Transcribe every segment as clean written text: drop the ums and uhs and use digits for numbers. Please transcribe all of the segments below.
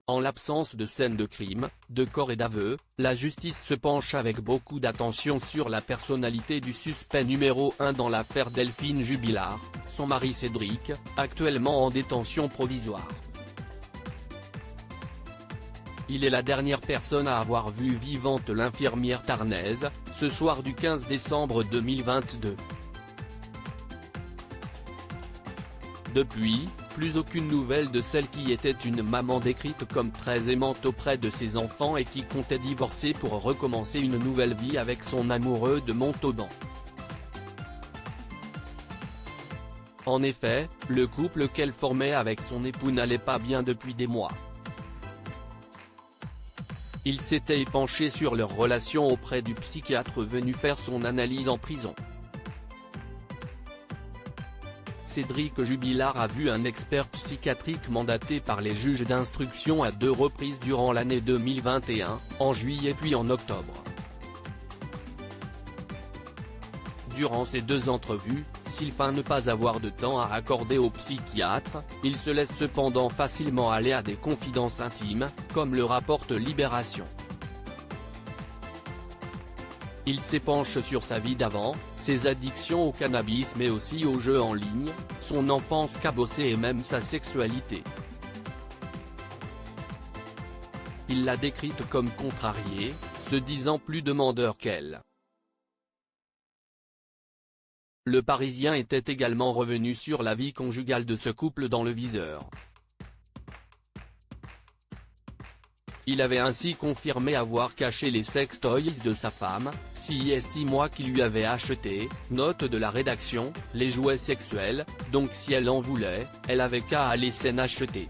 En l'absence de scène de crime, de corps et d'aveu, la justice se penche avec beaucoup d'attention sur la personnalité du suspect numéro 1 dans l'affaire Delphine Jubilard, son mari Cédric, actuellement en détention provisoire. Il est la dernière personne à avoir vu vivante l'infirmière tarnaise, ce soir du 15 décembre 2022. Depuis, plus aucune nouvelle de celle qui était une maman décrite comme très aimante auprès de ses enfants et qui comptait divorcer pour recommencer une nouvelle vie avec son amoureux de Montauban. En effet, le couple qu'elle formait avec son époux n'allait pas bien depuis des mois. Il s'était épanché sur leur relation auprès du psychiatre venu faire son analyse en prison. Cédric Jubilard a vu un expert psychiatrique mandaté par les juges d'instruction à 2 reprises durant l'année 2021, en juillet puis en octobre. Durant ces 2 entrevues, s'il feint ne pas avoir de temps à accorder au psychiatre, il se laisse cependant facilement aller à des confidences intimes, comme le rapporte Libération. Il s'épanche sur sa vie d'avant, ses addictions au cannabis mais aussi aux jeux en ligne, son enfance cabossée et même sa sexualité. Il l'a décrite comme contrariée, se disant plus demandeur qu'elle. Le Parisien était également revenu sur la vie conjugale de ce couple dans le viseur. Il avait ainsi confirmé avoir caché les sextoys de sa femme, si estime qu'il lui avait acheté, note de la rédaction, les jouets sexuels, donc si elle en voulait, elle avait qu'à aller s'en acheter.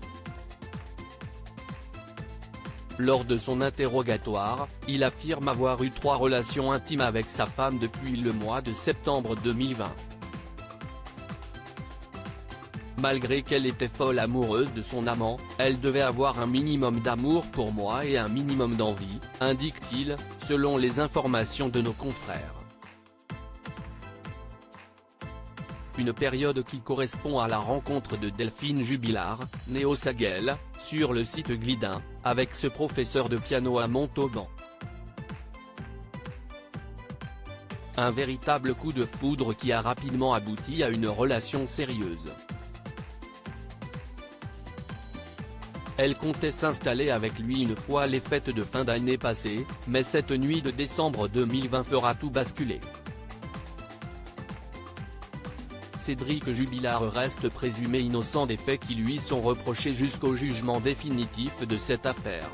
Lors de son interrogatoire, il affirme avoir eu 3 relations intimes avec sa femme depuis le mois de septembre 2020. Malgré qu'elle était folle amoureuse de son amant, elle devait avoir un minimum d'amour pour moi et un minimum d'envie, indique-t-il, selon les informations de nos confrères. Une période qui correspond à la rencontre de Delphine Jubilard, née au Saguel, sur le site Glidin, avec ce professeur de piano à Montauban. Un véritable coup de foudre qui a rapidement abouti à une relation sérieuse. Elle comptait s'installer avec lui une fois les fêtes de fin d'année passées, mais cette nuit de décembre 2020 fera tout basculer. Cédric Jubilard reste présumé innocent des faits qui lui sont reprochés jusqu'au jugement définitif de cette affaire.